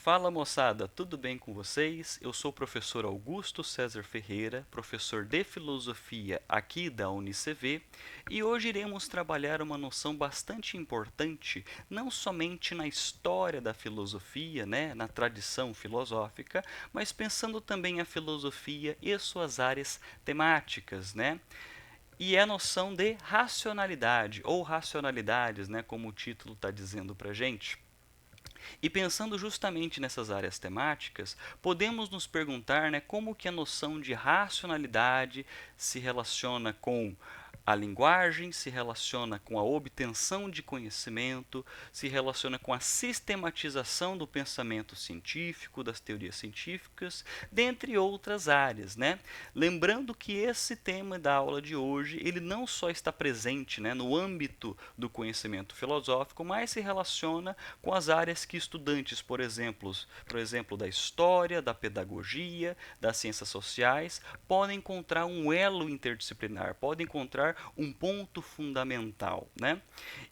Fala moçada, tudo bem com vocês? Eu sou o professor Augusto César Ferreira, professor de filosofia aqui da UniCV, e hoje iremos trabalhar uma noção bastante importante, não somente na história da filosofia, na tradição filosófica, mas pensando também a filosofia e suas áreas temáticas, E é a noção de racionalidade, ou racionalidades, como o título está dizendo para gente. E pensando justamente nessas áreas temáticas, podemos nos perguntar como que a noção de racionalidade se relaciona com a linguagem, se relaciona com a obtenção de conhecimento, se relaciona com a sistematização do pensamento científico, das teorias científicas, dentre outras áreas, Lembrando que esse tema da aula de hoje, ele não só está presente, no âmbito do conhecimento filosófico, mas se relaciona com as áreas que estudantes, por exemplo, da história, da pedagogia, das ciências sociais, podem encontrar um elo interdisciplinar, podem encontrar um ponto fundamental,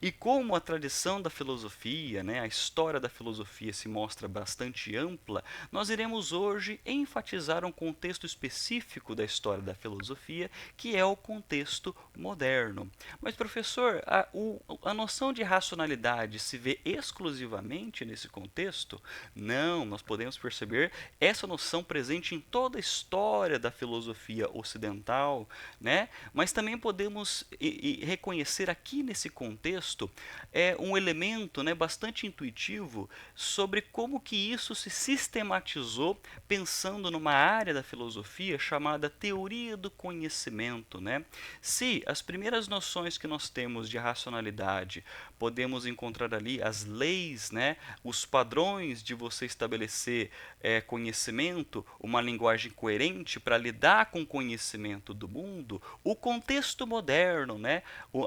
E como a tradição da filosofia, a história da filosofia se mostra bastante ampla, nós iremos hoje enfatizar um contexto específico da história da filosofia, que é o contexto moderno. Mas, professor, a noção de racionalidade se vê exclusivamente nesse contexto? Não, nós podemos perceber essa noção presente em toda a história da filosofia ocidental, Mas também podemos reconhecer aqui nesse contexto um elemento, bastante intuitivo sobre como que isso se sistematizou pensando numa área da filosofia chamada teoria do conhecimento, Se as primeiras noções que nós temos de racionalidade podemos encontrar ali as leis, os padrões de você estabelecer conhecimento, uma linguagem coerente para lidar com o conhecimento do mundo, o contexto moderno,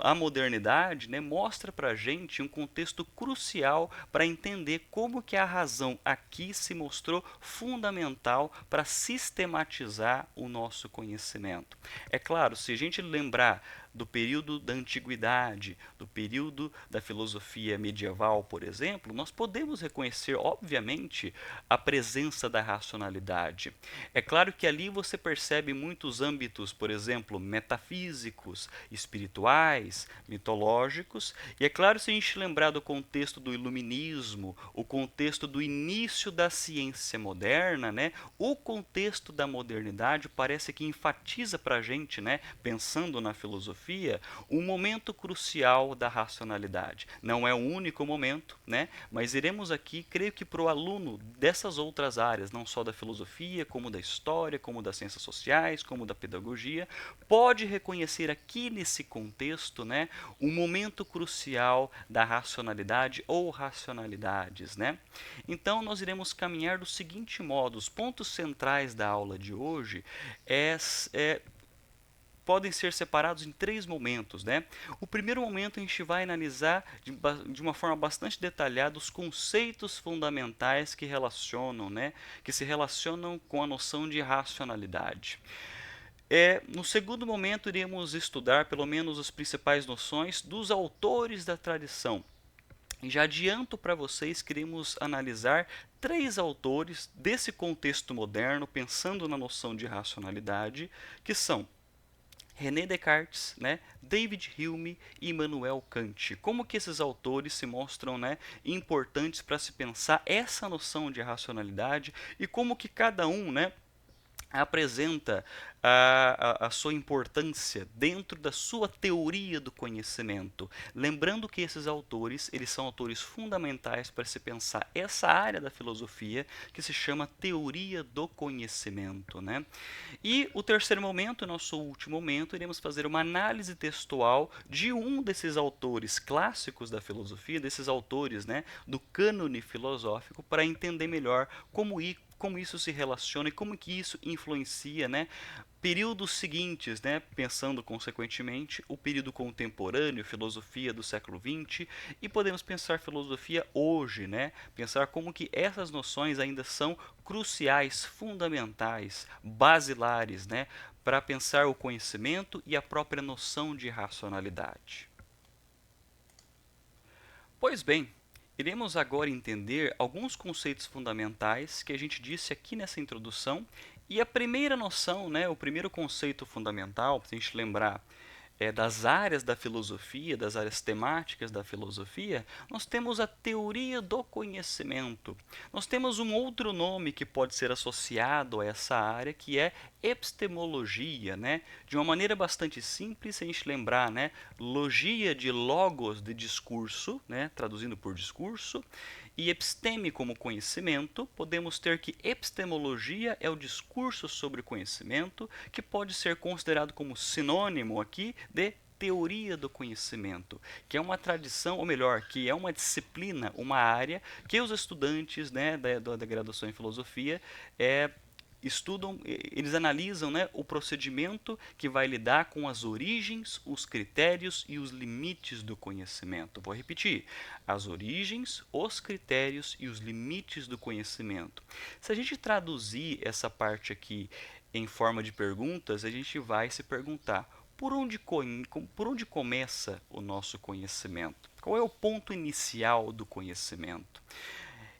a modernidade, mostra para a gente um contexto crucial para entender como que a razão aqui se mostrou fundamental para sistematizar o nosso conhecimento. É claro, se a gente lembrar do período da antiguidade, do período da filosofia medieval, por exemplo, nós podemos reconhecer, obviamente, a presença da racionalidade. É claro que ali você percebe muitos âmbitos, por exemplo, metafísicos, espirituais, mitológicos, e é claro, se a gente lembrar do contexto do iluminismo, o contexto do início da ciência moderna, o contexto da modernidade parece que enfatiza para a gente, pensando na filosofia, um momento crucial da racionalidade. Não é o único momento, mas iremos aqui, creio que para o aluno dessas outras áreas, não só da filosofia, como da história, como das ciências sociais, como da pedagogia, pode reconhecer aqui nesse contexto, um momento crucial da racionalidade ou racionalidades, Então nós iremos caminhar do seguinte modo: os pontos centrais da aula de hoje podem ser separados em três momentos. O primeiro momento a gente vai analisar de uma forma bastante detalhada os conceitos fundamentais que se relacionam com a noção de racionalidade. No segundo momento, iremos estudar pelo menos as principais noções dos autores da tradição. E já adianto para vocês que iremos analisar três autores desse contexto moderno, pensando na noção de racionalidade, que são René Descartes, David Hume e Immanuel Kant. Como que esses autores se mostram importantes para se pensar essa noção de racionalidade e como que cada um apresenta a sua importância dentro da sua teoria do conhecimento. Lembrando que esses autores, eles são autores fundamentais para se pensar essa área da filosofia que se chama teoria do conhecimento. E o terceiro momento, nosso último momento, iremos fazer uma análise textual de um desses autores clássicos da filosofia, desses autores do cânone filosófico, para entender melhor como isso se relaciona e como que isso influencia, períodos seguintes, pensando consequentemente o período contemporâneo, filosofia do século XX, e podemos pensar filosofia hoje, pensar como que essas noções ainda são cruciais, fundamentais, basilares, para pensar o conhecimento e a própria noção de racionalidade. Pois bem, Iremos agora entender alguns conceitos fundamentais que a gente disse aqui nessa introdução. E a primeira noção, né, o primeiro conceito fundamental, para a gente lembrar das áreas da filosofia, das áreas temáticas da filosofia, nós temos a teoria do conhecimento. Nós temos um outro nome que pode ser associado a essa área, que é epistemologia, né? De uma maneira bastante simples, se a gente lembrar, né? Logia de logos, de discurso, né? Traduzindo por discurso, e episteme como conhecimento, podemos ter que epistemologia é o discurso sobre conhecimento, que pode ser considerado como sinônimo aqui de teoria do conhecimento, que é uma tradição, ou melhor, que é uma disciplina, uma área que os estudantes, né, da graduação em filosofia estudam, eles analisam, né, o procedimento que vai lidar com as origens, os critérios e os limites do conhecimento. Vou repetir: as origens, os critérios e os limites do conhecimento. Se a gente traduzir essa parte aqui em forma de perguntas, a gente vai se perguntar: por onde começa o nosso conhecimento? Qual é o ponto inicial do conhecimento?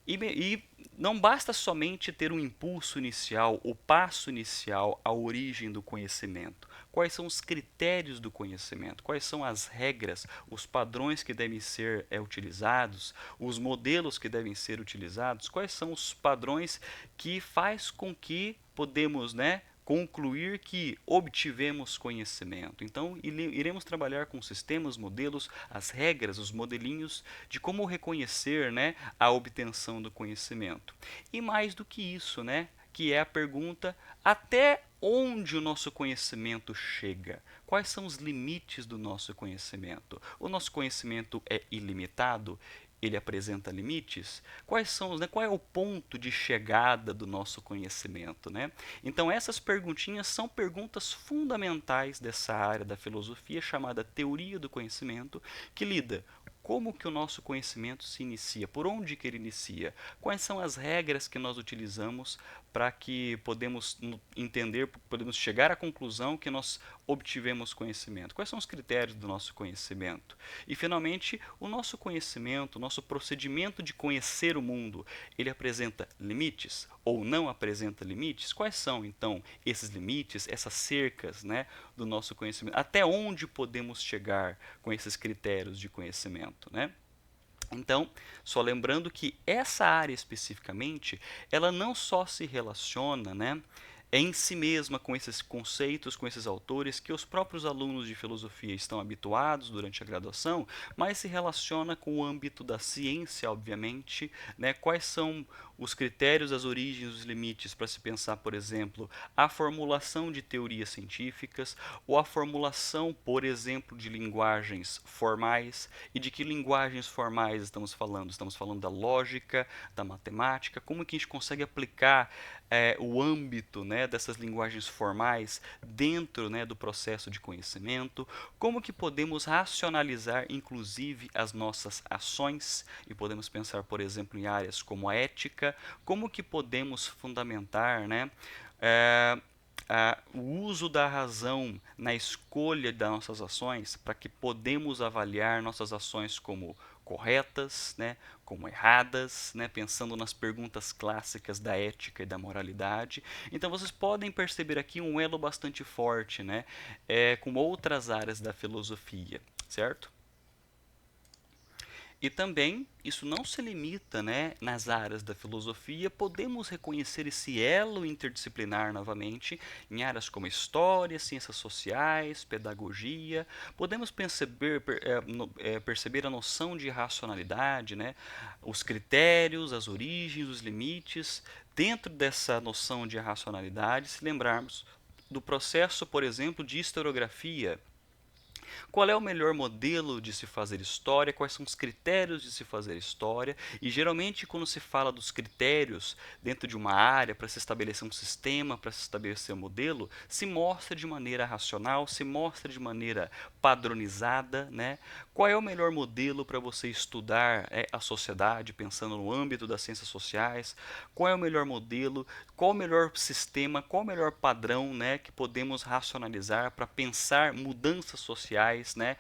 E não basta somente ter um impulso inicial, o passo inicial, a origem do conhecimento. Quais são os critérios do conhecimento? Quais são as regras, os padrões que devem ser utilizados, os modelos que devem ser utilizados? Quais são os padrões que faz com que podemos, né, concluir que obtivemos conhecimento. Então, iremos trabalhar com sistemas, modelos, as regras, os modelinhos de como reconhecer, né, a obtenção do conhecimento. E mais do que isso, né, que é a pergunta: até onde o nosso conhecimento chega? Quais são os limites do nosso conhecimento? O nosso conhecimento é ilimitado? Ele apresenta limites? Quais são, né, qual é o ponto de chegada do nosso conhecimento, né? Então essas perguntinhas são perguntas fundamentais dessa área da filosofia chamada teoria do conhecimento, que lida como que o nosso conhecimento se inicia, por onde que ele inicia, quais são as regras que nós utilizamos para que podemos entender, podemos chegar à conclusão que nós obtivemos conhecimento, quais são os critérios do nosso conhecimento. E finalmente, o nosso conhecimento, o nosso procedimento de conhecer o mundo, ele apresenta limites ou não apresenta limites? Quais são então esses limites, essas cercas, né, do nosso conhecimento? Até onde podemos chegar com esses critérios de conhecimento, né? Então, só lembrando que essa área especificamente, ela não só se relaciona, né, em si mesma com esses conceitos, com esses autores que os próprios alunos de filosofia estão habituados durante a graduação, mas se relaciona com o âmbito da ciência, obviamente, né? Quais são os critérios, as origens, os limites para se pensar, por exemplo, a formulação de teorias científicas ou a formulação, por exemplo, de linguagens formais. E de que linguagens formais estamos falando? Estamos falando da lógica, da matemática, como que a gente consegue aplicar o âmbito, né, dessas linguagens formais dentro, né, do processo de conhecimento, como que podemos racionalizar inclusive as nossas ações, e podemos pensar, por exemplo, em áreas como a ética, como que podemos fundamentar, né, é, o uso da razão na escolha das nossas ações, para que podemos avaliar nossas ações como corretas, né, como erradas, né, pensando nas perguntas clássicas da ética e da moralidade. Então vocês podem perceber aqui um elo bastante forte, né, com outras áreas da filosofia, certo? E também isso não se limita, né, nas áreas da filosofia, podemos reconhecer esse elo interdisciplinar novamente em áreas como história, ciências sociais, pedagogia. Podemos perceber a noção de racionalidade, né, os critérios, as origens, os limites. Dentro dessa noção de racionalidade, se lembrarmos do processo, por exemplo, de historiografia. Qual é o melhor modelo de se fazer história? Quais são os critérios de se fazer história? E geralmente, quando se fala dos critérios dentro de uma área para se estabelecer um sistema, para se estabelecer um modelo, se mostra de maneira racional, se mostra de maneira padronizada, né? Qual é o melhor modelo para você estudar a sociedade, pensando no âmbito das ciências sociais? Qual é o melhor modelo? Qual o melhor sistema? Qual o melhor padrão, né, que podemos racionalizar para pensar mudanças sociais, né,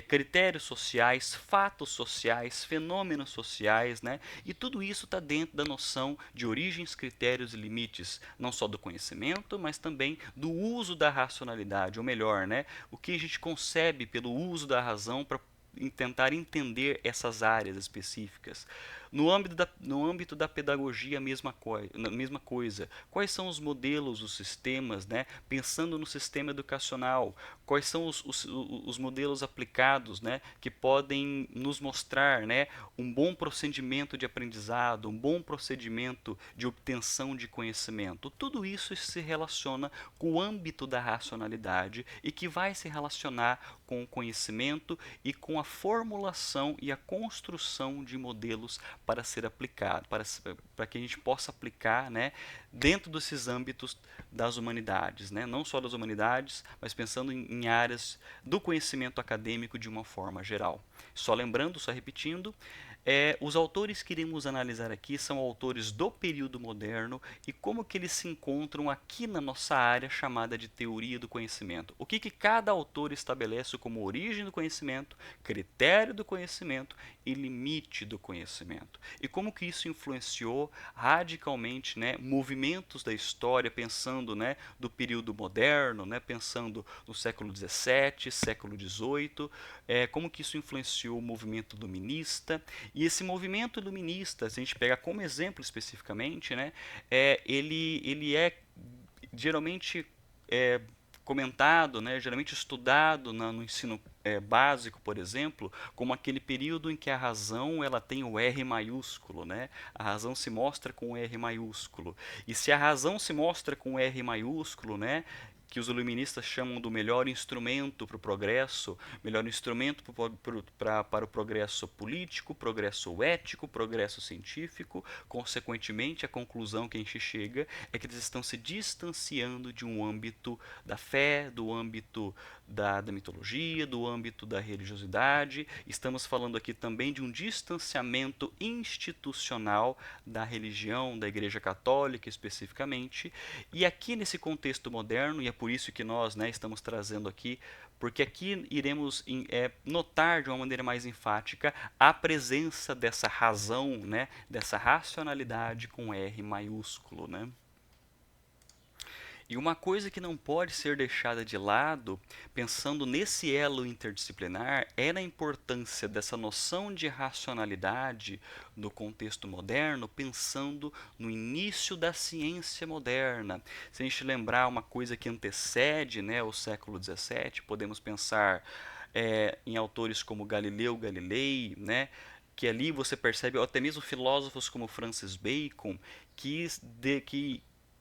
critérios sociais, fatos sociais, fenômenos sociais, né? E tudo isso está dentro da noção de origens, critérios e limites, não só do conhecimento, mas também do uso da racionalidade, ou melhor, né? O que a gente concebe pelo uso da razão para tentar entender essas áreas específicas. No âmbito da pedagogia, a mesma coisa. Quais são os modelos, os sistemas, né? Pensando no sistema educacional, quais são os modelos aplicados, né? Que podem nos mostrar, né? Um bom procedimento de aprendizado, um bom procedimento de obtenção de conhecimento. Tudo isso se relaciona com o âmbito da racionalidade e que vai se relacionar com o conhecimento e com a formulação e a construção de modelos para ser aplicado, para que a gente possa aplicar, né, dentro desses âmbitos das humanidades, né, não só das humanidades, mas pensando em áreas do conhecimento acadêmico de uma forma geral. Só lembrando, só repetindo, os autores que iremos analisar aqui são autores do período moderno e como que eles se encontram aqui na nossa área chamada de teoria do conhecimento. O que cada autor estabelece como origem do conhecimento, critério do conhecimento e limite do conhecimento. E como que isso influenciou radicalmente, né, movimentos da história, pensando, né, do período moderno, né, pensando no século XVII, século XVIII, como que isso influenciou o movimento iluminista. E esse movimento iluminista, se a gente pegar como exemplo especificamente, né, ele é geralmente comentado, né, geralmente estudado no ensino básico, por exemplo, como aquele período em que a razão ela tem o R maiúsculo, né? A razão se mostra com o R maiúsculo. E se a razão se mostra com o R maiúsculo, né, que os iluministas chamam do melhor instrumento para o progresso, melhor instrumento para o progresso político, progresso ético, progresso científico. Consequentemente, a conclusão que a gente chega é que eles estão se distanciando de um âmbito da fé, do âmbito da mitologia, do âmbito da religiosidade. Estamos falando aqui também de um distanciamento institucional da religião, da Igreja Católica especificamente. E aqui nesse contexto moderno, e é por isso que nós, né, estamos trazendo aqui, porque aqui iremos notar de uma maneira mais enfática a presença dessa razão, né, dessa racionalidade com R maiúsculo, né? E uma coisa que não pode ser deixada de lado, pensando nesse elo interdisciplinar, é a importância dessa noção de racionalidade no contexto moderno, pensando no início da ciência moderna. Se a gente lembrar uma coisa que antecede, né, o século XVII, podemos pensar em autores como Galileu Galilei, né, que ali você percebe, ou até mesmo filósofos como Francis Bacon, que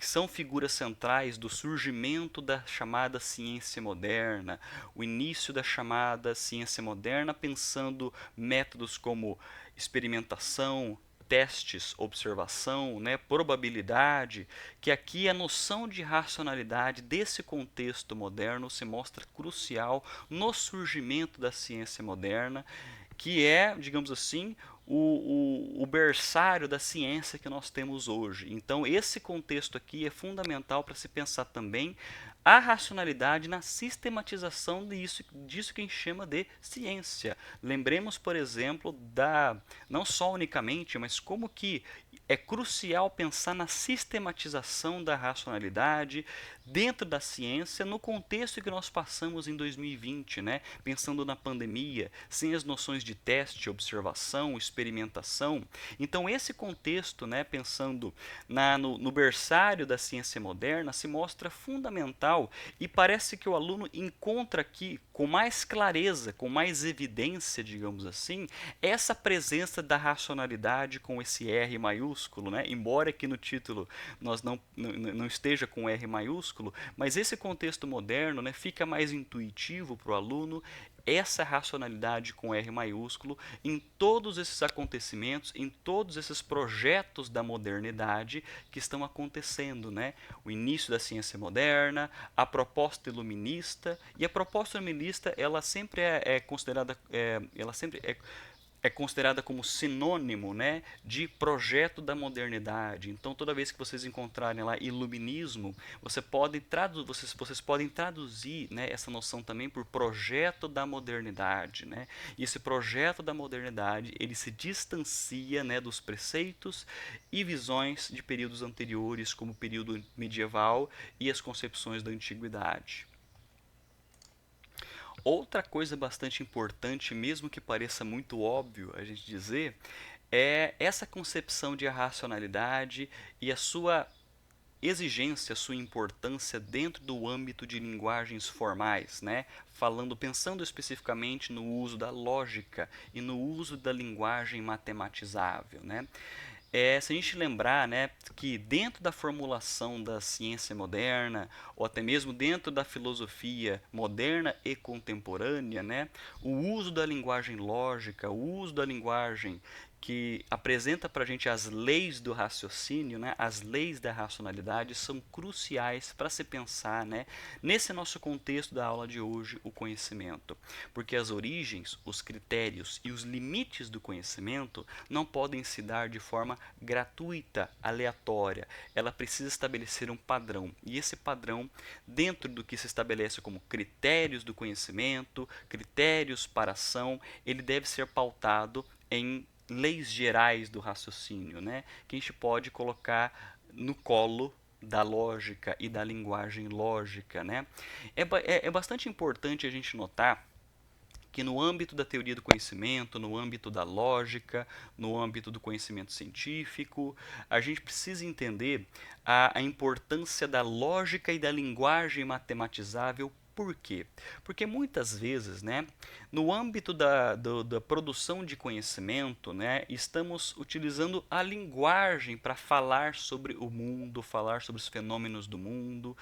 são figuras centrais do surgimento da chamada ciência moderna, o início da chamada ciência moderna, pensando métodos como experimentação, testes, observação, né, probabilidade, que aqui a noção de racionalidade desse contexto moderno se mostra crucial no surgimento da ciência moderna, que é, digamos assim, o berçário da ciência que nós temos hoje. Então, esse contexto aqui é fundamental para se pensar também a racionalidade na sistematização disso que a gente chama de ciência. Lembremos, por exemplo, não só unicamente, mas como que é crucial pensar na sistematização da racionalidade dentro da ciência no contexto que nós passamos em 2020, né? Pensando na pandemia, sem as noções de teste, observação, experimentação. Então, esse contexto, né, pensando no berçário da ciência moderna, se mostra fundamental e parece que o aluno encontra aqui com mais clareza, com mais evidência, digamos assim, essa presença da racionalidade com esse R maiúsculo, né? Embora aqui no título nós não esteja com R maiúsculo, mas esse contexto moderno, né, fica mais intuitivo para o aluno essa racionalidade com R maiúsculo em todos esses acontecimentos, em todos esses projetos da modernidade que estão acontecendo, né? O início da ciência moderna, a proposta iluminista, e a proposta iluminista ela sempre é considerada, ela sempre é é considerada como sinônimo, né, de projeto da modernidade. Então, toda vez que vocês encontrarem lá iluminismo, vocês podem traduzir, né, essa noção também por projeto da modernidade, né? E esse projeto da modernidade, ele se distancia, né, dos preceitos e visões de períodos anteriores, como o período medieval e as concepções da antiguidade. Outra coisa bastante importante, mesmo que pareça muito óbvio a gente dizer, é essa concepção de racionalidade e a sua exigência, a sua importância dentro do âmbito de linguagens formais, né? Pensando especificamente no uso da lógica e no uso da linguagem matematizável, né? Se a gente lembrar, né, que dentro da formulação da ciência moderna, ou até mesmo dentro da filosofia moderna e contemporânea, né, o uso da linguagem lógica, o uso da linguagem que apresenta para a gente as leis do raciocínio, né, as leis da racionalidade, são cruciais para se pensar, né, nesse nosso contexto da aula de hoje, o conhecimento. Porque as origens, os critérios e os limites do conhecimento não podem se dar de forma gratuita, aleatória. Ela precisa estabelecer um padrão. E esse padrão, dentro do que se estabelece como critérios do conhecimento, critérios para ação, ele deve ser pautado em leis gerais do raciocínio, né? Que a gente pode colocar no colo da lógica e da linguagem lógica, né? É bastante importante a gente notar que no âmbito da teoria do conhecimento, no âmbito da lógica, no âmbito do conhecimento científico, a gente precisa entender a importância da lógica e da linguagem matematizável. Por quê? Porque muitas vezes, né, no âmbito da produção de conhecimento, né, estamos utilizando a linguagem para falar sobre o mundo, falar sobre os fenômenos do mundo,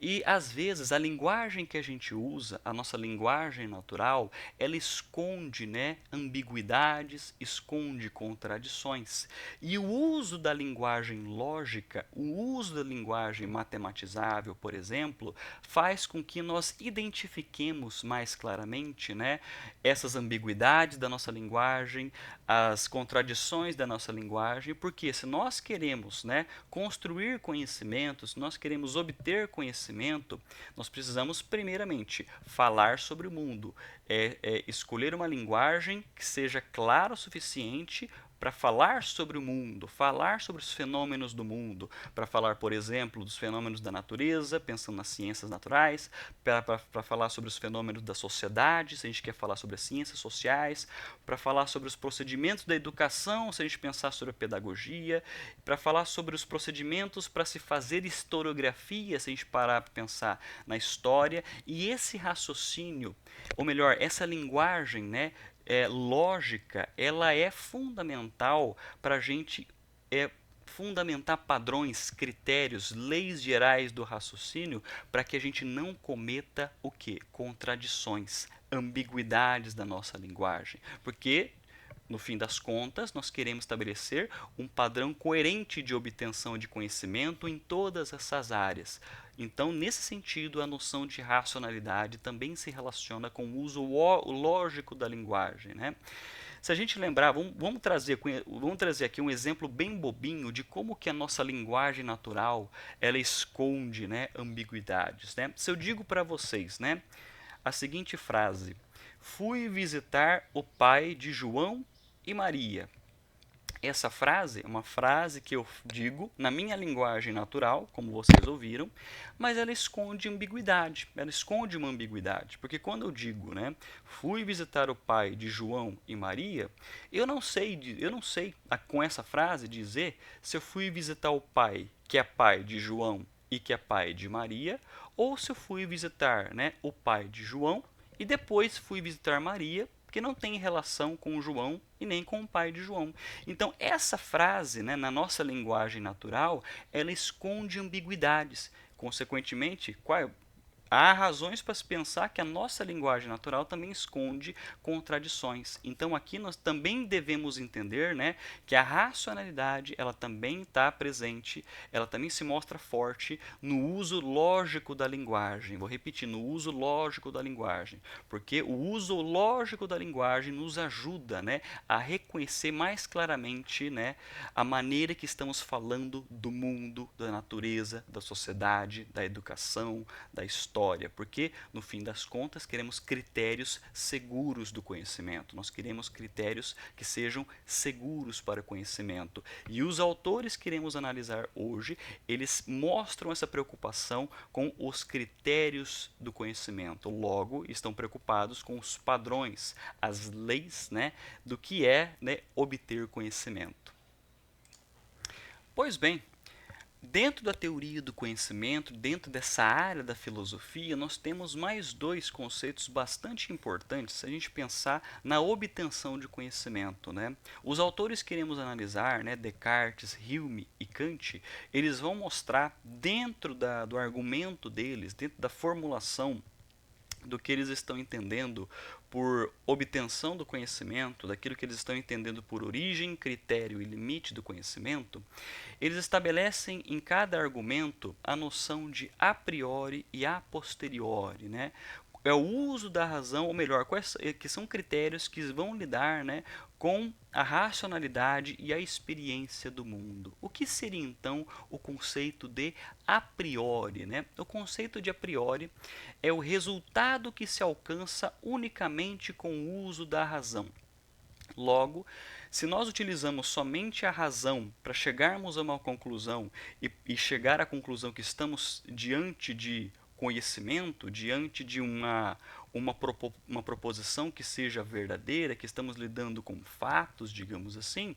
e às vezes a linguagem que a gente usa, a nossa linguagem natural, ela esconde, né, ambiguidades, esconde contradições. E o uso da linguagem lógica, o uso da linguagem matematizável, por exemplo, faz com que nós identifiquemos mais claramente, né, essas ambiguidades da nossa linguagem, as contradições da nossa linguagem, porque se nós queremos, né, construir conhecimento, se nós queremos obter conhecimento, nós precisamos primeiramente falar sobre o mundo, escolher uma linguagem que seja clara o suficiente para falar sobre o mundo, falar sobre os fenômenos do mundo, para falar, por exemplo, dos fenômenos da natureza, pensando nas ciências naturais, para falar sobre os fenômenos da sociedade, se a gente quer falar sobre as ciências sociais, para falar sobre os procedimentos da educação, se a gente pensar sobre a pedagogia, para falar sobre os procedimentos para se fazer historiografia, se a gente parar para pensar na história, e esse raciocínio, ou melhor, essa linguagem, né, lógica, ela é fundamental para a gente fundamentar padrões, critérios, leis gerais do raciocínio para que a gente não cometa o que? Contradições, ambiguidades da nossa linguagem. Porque no fim das contas, nós queremos estabelecer um padrão coerente de obtenção de conhecimento em todas essas áreas. Então, nesse sentido, a noção de racionalidade também se relaciona com o uso lógico da linguagem, né? Se a gente lembrar, vamos trazer aqui um exemplo bem bobinho de como que a nossa linguagem natural ela esconde, né, ambiguidades, né? Se eu digo para vocês, né, a seguinte frase: fui visitar o pai de João e Maria. Essa frase é uma frase que eu digo na minha linguagem natural, como vocês ouviram, mas ela esconde ambiguidade, ela esconde uma ambiguidade, porque quando eu digo, né, fui visitar o pai de João e Maria, eu não sei com essa frase dizer se eu fui visitar o pai que é pai de João e que é pai de Maria, ou se eu fui visitar, né, o pai de João e depois fui visitar Maria, que não tem relação com João e nem com o pai de João. Então, essa frase, né, na nossa linguagem natural, ela esconde ambiguidades. Consequentemente, há razões para se pensar que a nossa linguagem natural também esconde contradições. Então aqui nós também devemos entender, né, que a racionalidade ela também está presente, ela também se mostra forte no uso lógico da linguagem. Vou repetir, no uso lógico da linguagem, porque o uso lógico da linguagem nos ajuda, né, a reconhecer mais claramente, né, a maneira que estamos falando do mundo, da natureza, da sociedade, da educação, da história, porque no fim das contas queremos critérios seguros do conhecimento. Nós queremos critérios que sejam seguros para o conhecimento. E os autores que iremos analisar hoje, eles mostram essa preocupação com os critérios do conhecimento. Logo, estão preocupados com os padrões, as leis, né, do que é, né, obter conhecimento. Pois bem, dentro da teoria do conhecimento, dentro dessa área da filosofia, nós temos mais dois conceitos bastante importantes se a gente pensar na obtenção de conhecimento, né? Os autores que iremos analisar, né, Descartes, Hume e Kant, eles vão mostrar dentro do argumento deles, dentro da formulação do que eles estão entendendo por obtenção do conhecimento, daquilo que eles estão entendendo por origem, critério e limite do conhecimento, eles estabelecem em cada argumento a noção de a priori e a posteriori, né? É o uso da razão, ou melhor, quais que são critérios que vão lidar, né, com a racionalidade e a experiência do mundo. O que seria então o conceito de a priori, né? O conceito de a priori é o resultado que se alcança unicamente com o uso da razão. Logo, se nós utilizamos somente a razão para chegarmos a uma conclusão e chegar à conclusão que estamos diante de conhecimento, diante de uma proposição que seja verdadeira, que estamos lidando com fatos, digamos assim,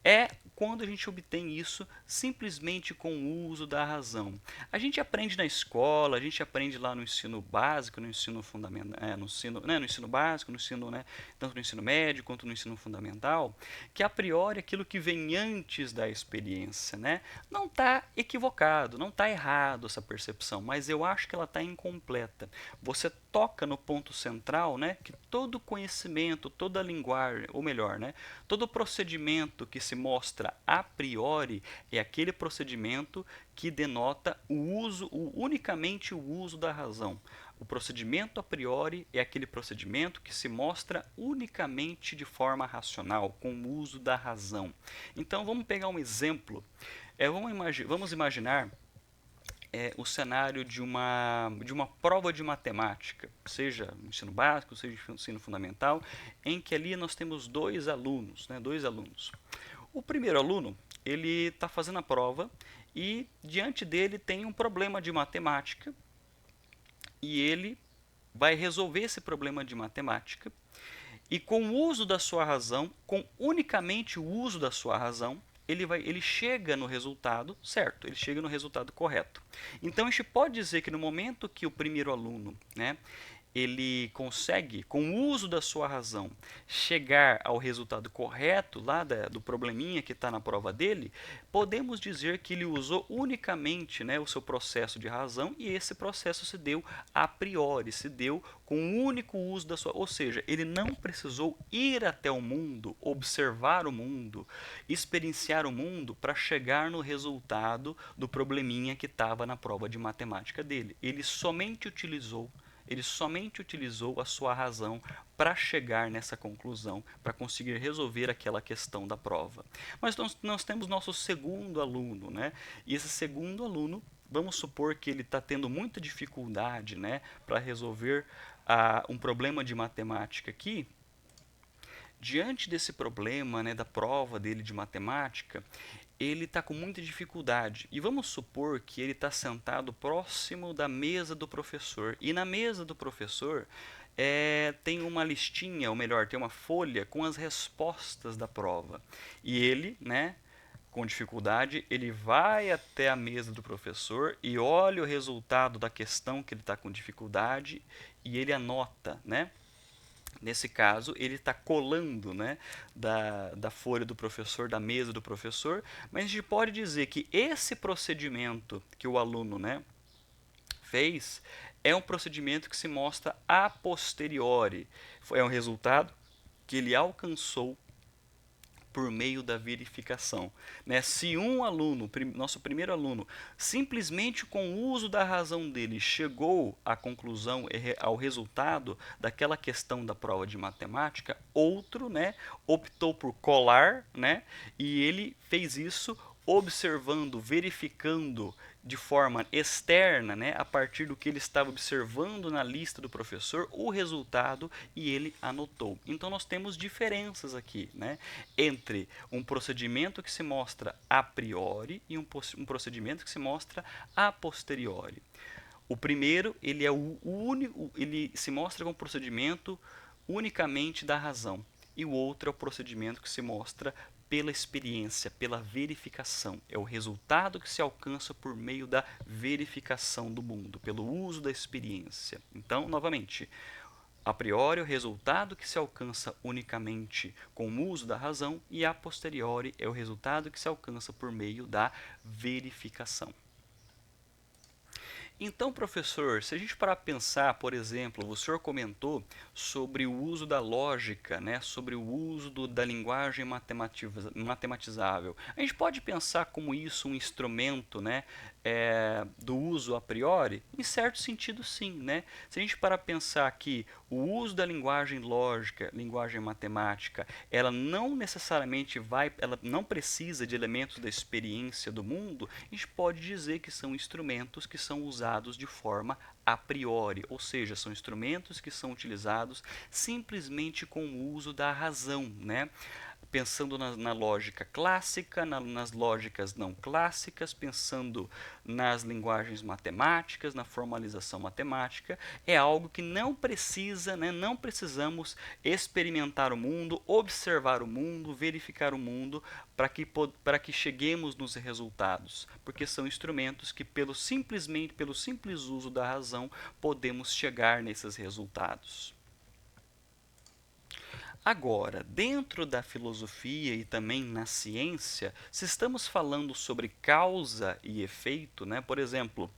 é quando a gente obtém isso simplesmente com o uso da razão. A gente aprende na escola, a gente aprende lá no ensino básico, no ensino fundamental, no ensino básico, no ensino, né, tanto no ensino médio quanto no ensino fundamental, que a priori aquilo que vem antes da experiência, né, não está equivocado, não está errado essa percepção, mas eu acho que ela está incompleta. Você toca no ponto central, né, que todo conhecimento, toda linguagem, ou melhor, né, todo procedimento que se mostra a priori é aquele procedimento que denota unicamente o uso da razão. O procedimento a priori é aquele procedimento que se mostra unicamente de forma racional, com o uso da razão. Então vamos pegar um exemplo. Vamos imaginar o cenário de uma prova de matemática, seja no ensino básico, seja no ensino fundamental, em que ali nós temos dois alunos, né, dois alunos. O primeiro aluno, ele está fazendo a prova e diante dele tem um problema de matemática e ele vai resolver esse problema de matemática e com o uso da sua razão, com unicamente o uso da sua razão, ele chega no resultado certo, ele chega no resultado correto. Então a gente pode dizer que no momento que o primeiro aluno, né, ele consegue, com o uso da sua razão, chegar ao resultado correto lá do probleminha que está na prova dele, podemos dizer que ele usou unicamente, né, o seu processo de razão e esse processo se deu a priori, se deu com o único uso da sua... Ou seja, ele não precisou ir até o mundo, observar o mundo, experienciar o mundo para chegar no resultado do probleminha que estava na prova de matemática dele. Ele somente utilizou a sua razão para chegar nessa conclusão, para conseguir resolver aquela questão da prova. Mas nós temos nosso segundo aluno, né? E esse segundo aluno, vamos supor que ele está tendo muita dificuldade, né, para resolver um problema de matemática aqui. Diante desse problema, né, da prova dele de matemática, ele está com muita dificuldade. E vamos supor que ele está sentado próximo da mesa do professor. E na mesa do professor tem uma listinha, ou melhor, tem uma folha com as respostas da prova. E ele, né, com dificuldade, ele vai até a mesa do professor e olha o resultado da questão que ele está com dificuldade e ele anota, né? Nesse caso, ele está colando, né, da folha do professor, da mesa do professor, mas a gente pode dizer que esse procedimento que o aluno, né, fez é um procedimento que se mostra a posteriori. É um resultado que ele alcançou por meio da verificação. Né? Se um aluno, nosso primeiro aluno, simplesmente com o uso da razão dele chegou à conclusão, ao resultado daquela questão da prova de matemática, outro, né, optou por colar, né, e ele fez isso observando, verificando de forma externa, né, a partir do que ele estava observando na lista do professor, o resultado, e ele anotou. Então nós temos diferenças aqui, né, entre um procedimento que se mostra a priori e um procedimento que se mostra a posteriori. O primeiro, ele é o único, ele se mostra como procedimento unicamente da razão, e o outro é o procedimento que se mostra pela experiência, pela verificação. É o resultado que se alcança por meio da verificação do mundo, pelo uso da experiência. Então, novamente, a priori, o resultado que se alcança unicamente com o uso da razão, e a posteriori é o resultado que se alcança por meio da verificação. Então, professor, se a gente parar para pensar, por exemplo, o senhor comentou sobre o uso da lógica, né, sobre o uso da linguagem matematizável. A gente pode pensar como isso um instrumento, né, do uso a priori? Em certo sentido, sim. Né? Se a gente parar para pensar que o uso da linguagem lógica, linguagem matemática, ela não necessariamente ela não precisa de elementos da experiência do mundo, a gente pode dizer que são instrumentos que são usados de forma a priori, ou seja, são instrumentos que são utilizados simplesmente com o uso da razão, né? Pensando na lógica clássica, nas lógicas não clássicas, pensando nas linguagens matemáticas, na formalização matemática, é algo que não precisa, né, não precisamos experimentar o mundo, observar o mundo, verificar o mundo para que cheguemos nos resultados, porque são instrumentos que simplesmente pelo simples uso da razão podemos chegar nesses resultados. Agora, dentro da filosofia e também na ciência, se estamos falando sobre causa e efeito, né? Por exemplo,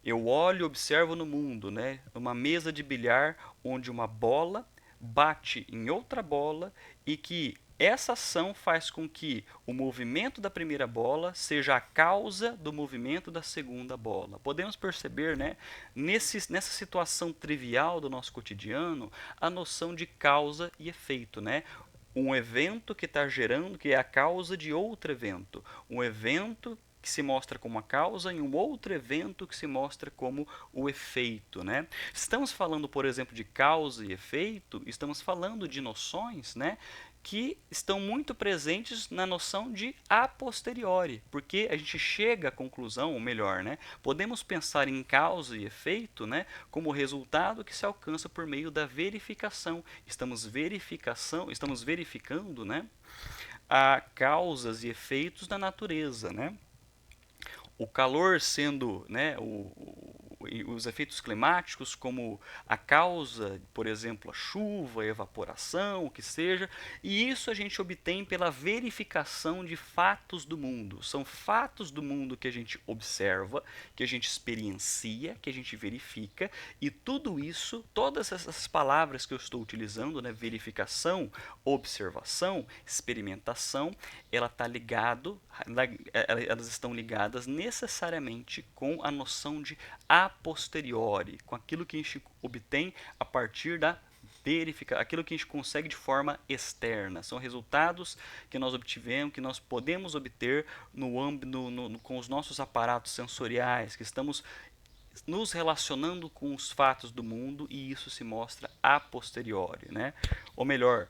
eu olho e observo no mundo, né, uma mesa de bilhar onde uma bola bate em outra bola e que essa ação faz com que o movimento da primeira bola seja a causa do movimento da segunda bola. Podemos perceber, né, nessa situação trivial do nosso cotidiano, a noção de causa e efeito, né? Um evento que está gerando, que é a causa de outro evento. Um evento que se mostra como a causa e um outro evento que se mostra como o efeito, né? Estamos falando, por exemplo, de causa e efeito, estamos falando de noções, né, que estão muito presentes na noção de a posteriori, porque a gente chega à conclusão, ou melhor, né, podemos pensar em causa e efeito, né, como resultado que se alcança por meio da verificação. Estamos verificando, né, a causas e efeitos da natureza, né? O calor sendo, né, os efeitos climáticos como a causa, por exemplo, a chuva, a evaporação, o que seja, e isso a gente obtém pela verificação de fatos do mundo. São fatos do mundo que a gente observa, que a gente experiencia, que a gente verifica, e tudo isso, todas essas palavras que eu estou utilizando, né, verificação, observação, experimentação, elas estão ligadas necessariamente com a noção de a posteriori, com aquilo que a gente obtém a partir da verificação, aquilo que a gente consegue de forma externa. São resultados que nós obtivemos, que nós podemos obter com os nossos aparatos sensoriais, que estamos nos relacionando com os fatos do mundo, e isso se mostra a posteriori, né? Ou melhor,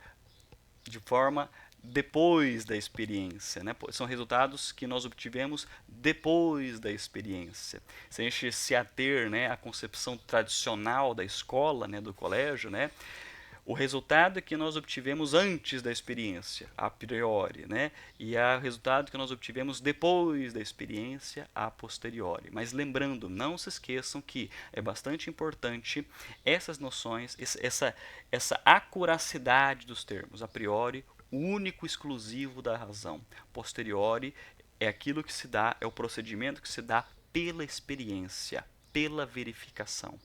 de forma depois da experiência, né? São resultados que nós obtivemos depois da experiência. Se a gente se ater, né, à concepção tradicional da escola, né, do colégio, né, o resultado que nós obtivemos antes da experiência, a priori, né? E o resultado que nós obtivemos depois da experiência, a posteriori. Mas lembrando, não se esqueçam que é bastante importante essas noções, essa acuracidade dos termos. A priori, o único exclusivo da razão. Posteriori é aquilo que se dá, é o procedimento que se dá pela experiência, pela verificação.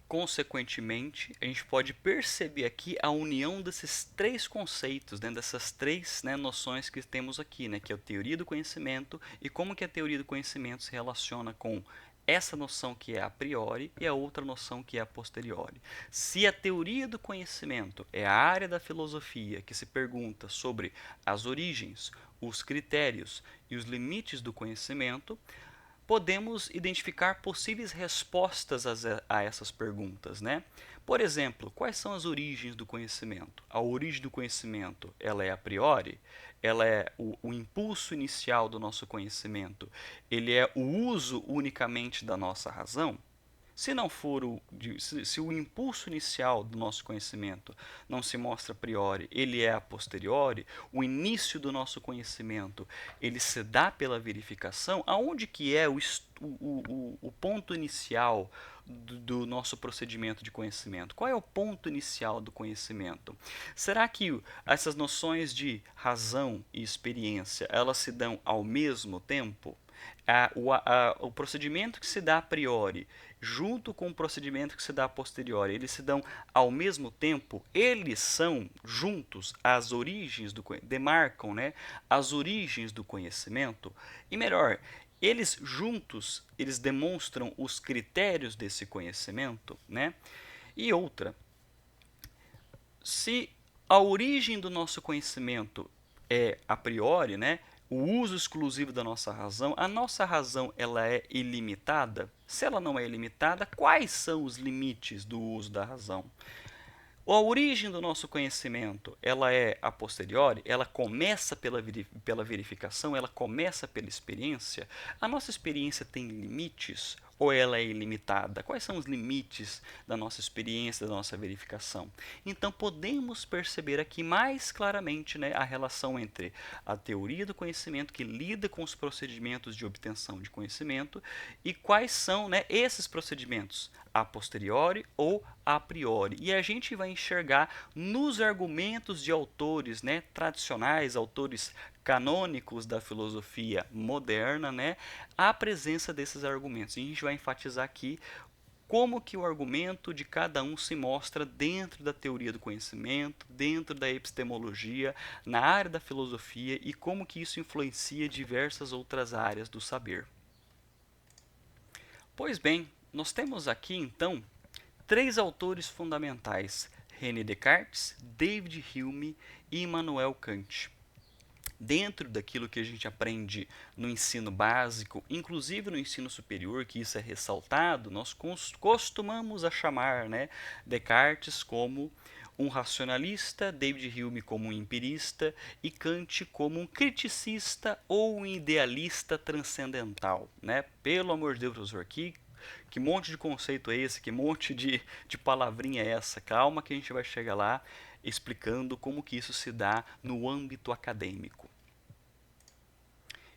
Consequentemente, a gente pode perceber aqui a união desses três conceitos, né, dessas três, né, noções que temos aqui, né, que é a teoria do conhecimento e como que a teoria do conhecimento se relaciona com essa noção que é a priori e a outra noção que é a posteriori. Se a teoria do conhecimento é a área da filosofia que se pergunta sobre as origens, os critérios e os limites do conhecimento, podemos identificar possíveis respostas a essas perguntas, né? Por exemplo, quais são as origens do conhecimento? A origem do conhecimento, ela é a priori? Ela é o impulso inicial do nosso conhecimento? Ele é o uso unicamente da nossa razão? Se não for se o impulso inicial do nosso conhecimento não se mostra a priori, ele é a posteriori, o início do nosso conhecimento, ele se dá pela verificação, aonde que é o ponto inicial do nosso procedimento de conhecimento? Qual é o ponto inicial do conhecimento? Será que essas noções de razão e experiência, elas se dão ao mesmo tempo? O procedimento que se dá a priori junto com o procedimento que se dá a posteriori, eles se dão ao mesmo tempo, eles são juntos as origens do demarcam, né, as origens do conhecimento, e melhor, eles juntos, eles demonstram os critérios desse conhecimento, né? E outra, se a origem do nosso conhecimento é a priori, né, o uso exclusivo da nossa razão, a nossa razão ela é ilimitada? Se ela não é ilimitada, quais são os limites do uso da razão? A origem do nosso conhecimento, ela é a posteriori, ela começa pela verificação, ela começa pela experiência. A nossa experiência tem limites ou ela é ilimitada? Quais são os limites da nossa experiência, da nossa verificação? Então podemos perceber aqui mais claramente, né, a relação entre a teoria do conhecimento que lida com os procedimentos de obtenção de conhecimento e quais são, né, esses procedimentos, a posteriori ou a priori. E a gente vai enxergar nos argumentos de autores, né, tradicionais, autores canônicos da filosofia moderna, né, a presença desses argumentos. E a gente vai enfatizar aqui como que o argumento de cada um se mostra dentro da teoria do conhecimento, dentro da epistemologia, na área da filosofia e como que isso influencia diversas outras áreas do saber. Pois bem, nós temos aqui então três autores fundamentais: René Descartes, David Hume e Immanuel Kant. Dentro daquilo que a gente aprende no ensino básico, inclusive no ensino superior, que isso é ressaltado, nós costumamos a chamar, né, Descartes como um racionalista, David Hume como um empirista e Kant como um criticista ou um idealista transcendental, né? Pelo amor de Deus, professor, que monte de conceito é esse? Que monte de palavrinha é essa? Calma que a gente vai chegar lá explicando como que isso se dá no âmbito acadêmico.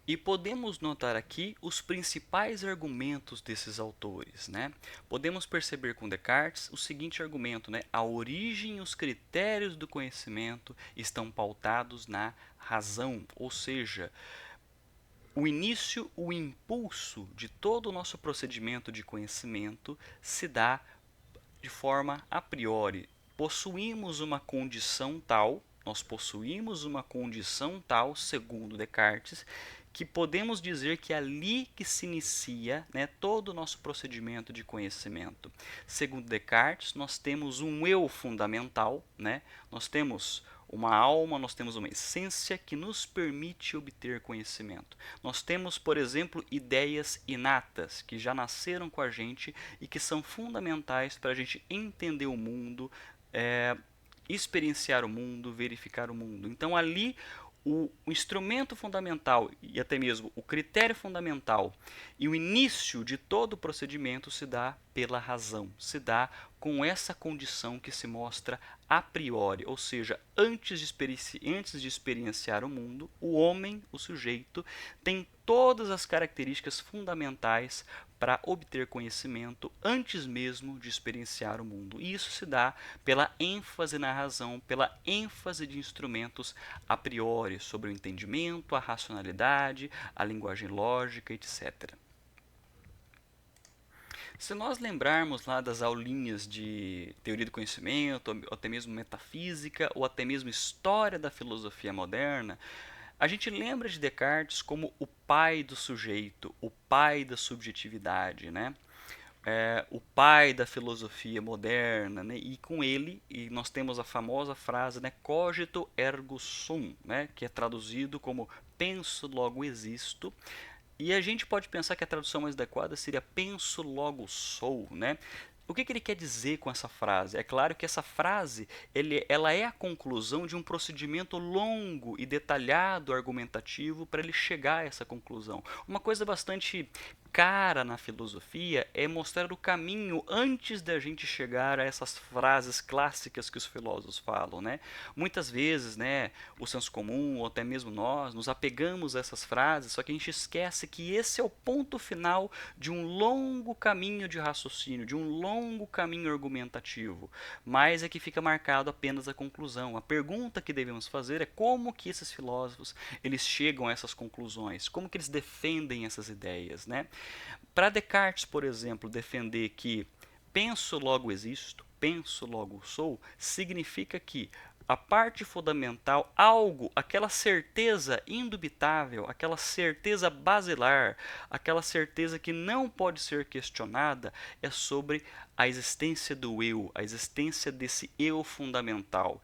E podemos notar aqui os principais argumentos desses autores, né? Podemos perceber com Descartes o seguinte argumento, né? A origem e os critérios do conhecimento estão pautados na razão, ou seja, o início, o impulso de todo o nosso procedimento de conhecimento se dá de forma a priori. Possuímos uma condição tal, nós possuímos uma condição tal, segundo Descartes, que podemos dizer que é ali que se inicia, né, todo o nosso procedimento de conhecimento. Segundo Descartes, nós temos um eu fundamental, né? Nós temos uma alma, nós temos uma essência que nos permite obter conhecimento. Nós temos, por exemplo, ideias inatas que já nasceram com a gente e que são fundamentais para a gente entender o mundo, experienciar o mundo, verificar o mundo. Então ali o instrumento fundamental e até mesmo o critério fundamental e o início de todo o procedimento se dá pela razão, se dá com essa condição que se mostra a priori, ou seja, antes de experienciar o mundo, o homem, o sujeito, tem todas as características fundamentais para obter conhecimento antes mesmo de experienciar o mundo. E isso se dá pela ênfase na razão, pela ênfase de instrumentos a priori sobre o entendimento, a racionalidade, a linguagem lógica, etc. Se nós lembrarmos lá das aulinhas de teoria do conhecimento, ou até mesmo metafísica, ou até mesmo história da filosofia moderna, a gente lembra de Descartes como o pai do sujeito, o pai da subjetividade, né? O pai da filosofia moderna, né? E com ele, e nós temos a famosa frase, né, cogito ergo sum, né, que é traduzido como penso logo existo. E a gente pode pensar que a tradução mais adequada seria penso logo sou, né? O que ele quer dizer com essa frase? É claro que essa frase ela é a conclusão de um procedimento longo e detalhado argumentativo para ele chegar a essa conclusão. Uma coisa bastante cara na filosofia é mostrar o caminho antes da gente chegar a essas frases clássicas que os filósofos falam, né? Muitas vezes, né, o senso comum ou até mesmo nós nos apegamos a essas frases, só que a gente esquece que esse é o ponto final de um longo caminho de raciocínio, de um longo caminho argumentativo, mas é que fica marcado apenas a conclusão. A pergunta que devemos fazer é como que esses filósofos eles chegam a essas conclusões, como que eles defendem essas ideias, né? Para Descartes, por exemplo, defender que penso logo existo, penso logo sou, significa que a parte fundamental, algo, aquela certeza indubitável, aquela certeza basilar, aquela certeza que não pode ser questionada, é sobre a existência do eu, a existência desse eu fundamental.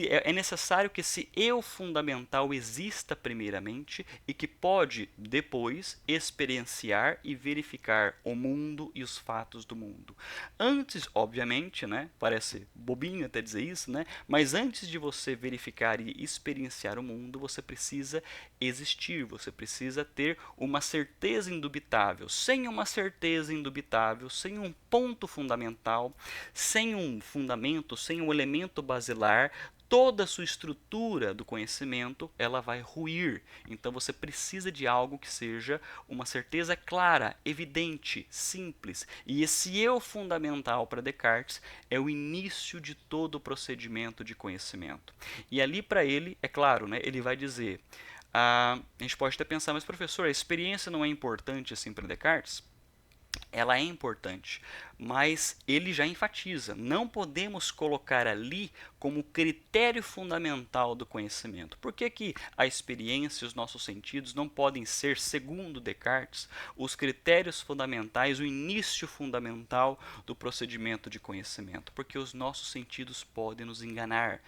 É necessário que esse eu fundamental exista primeiramente e que pode depois experienciar e verificar o mundo e os fatos do mundo. Antes, obviamente, né, parece bobinho até dizer isso, né, mas antes de você verificar e experienciar o mundo, você precisa existir, você precisa ter uma certeza indubitável. Sem uma certeza indubitável, sem um ponto fundamental, sem um fundamento, sem um elemento basilar, toda a sua estrutura do conhecimento ela vai ruir. Então você precisa de algo que seja uma certeza clara, evidente, simples. E esse eu fundamental para Descartes é o início de todo o procedimento de conhecimento. E ali para ele, é claro, né, ele vai dizer, a gente pode até pensar, mas professor, a experiência não é importante assim para Descartes? Ela é importante, mas ele já enfatiza, não podemos colocar ali como critério fundamental do conhecimento. Por que, que a experiência e os nossos sentidos não podem ser, segundo Descartes, os critérios fundamentais, o início fundamental do procedimento de conhecimento? Porque os nossos sentidos podem nos enganar.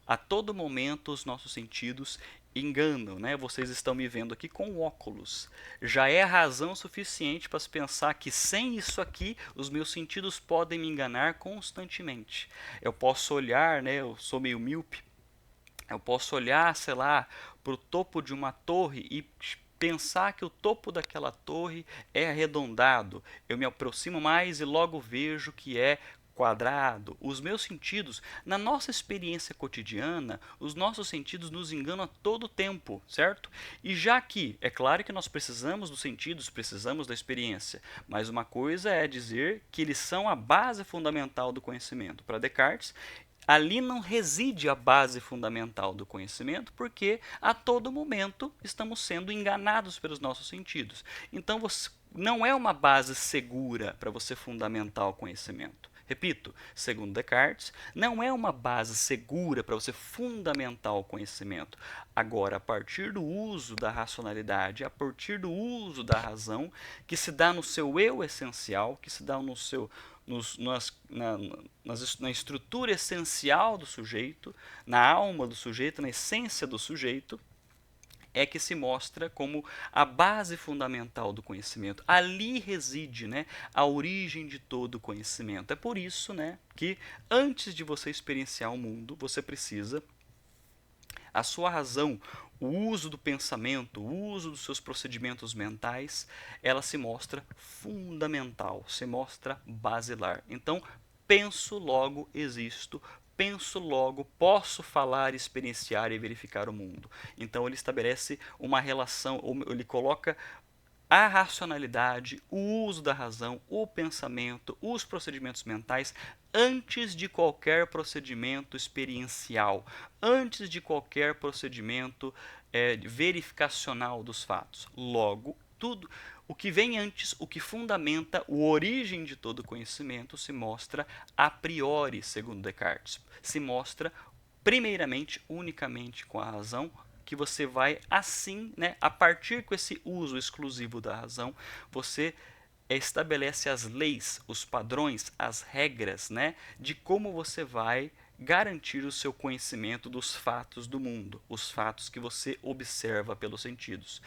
A todo momento os nossos sentidos enganam, né? Vocês estão me vendo aqui com óculos. Já é razão suficiente para se pensar que sem isso aqui os meus sentidos podem me enganar constantemente. Eu posso olhar, né? Eu sou meio míope. Eu posso olhar, sei lá, para o topo de uma torre e pensar que o topo daquela torre é arredondado. Eu me aproximo mais e logo vejo que é quadrado. Os meus sentidos, na nossa experiência cotidiana, os nossos sentidos nos enganam a todo tempo, certo? E já que, é claro que nós precisamos dos sentidos, precisamos da experiência, mas uma coisa é dizer que eles são a base fundamental do conhecimento. Para Descartes, ali não reside a base fundamental do conhecimento, porque a todo momento estamos sendo enganados pelos nossos sentidos. Então, não é uma base segura para você fundamentar o conhecimento. Repito, segundo Descartes, não é uma base segura para você fundamentar o conhecimento. Agora, a partir do uso da racionalidade, a partir do uso da razão, que se dá no seu eu essencial, que se dá no seu na estrutura essencial do sujeito, na alma do sujeito, na essência do sujeito, é que se mostra como a base fundamental do conhecimento. Ali reside, né, a origem de todo o conhecimento. É por isso, né, que antes de você experienciar o mundo, você precisa a sua razão, o uso do pensamento, o uso dos seus procedimentos mentais, ela se mostra fundamental, se mostra basilar. Então, penso, logo existo, penso, logo posso falar, experienciar e verificar o mundo. Então, ele estabelece uma relação, ele coloca a racionalidade, o uso da razão, o pensamento, os procedimentos mentais antes de qualquer procedimento experiencial, antes de qualquer procedimento verificacional dos fatos. Logo, tudo o que vem antes, o que fundamenta a origem de todo conhecimento se mostra a priori, segundo Descartes. Se mostra primeiramente, unicamente com a razão, que você vai assim, né, a partir com esse uso exclusivo da razão, você estabelece as leis, os padrões, as regras, né, de como você vai garantir o seu conhecimento dos fatos do mundo, os fatos que você observa pelos sentidos.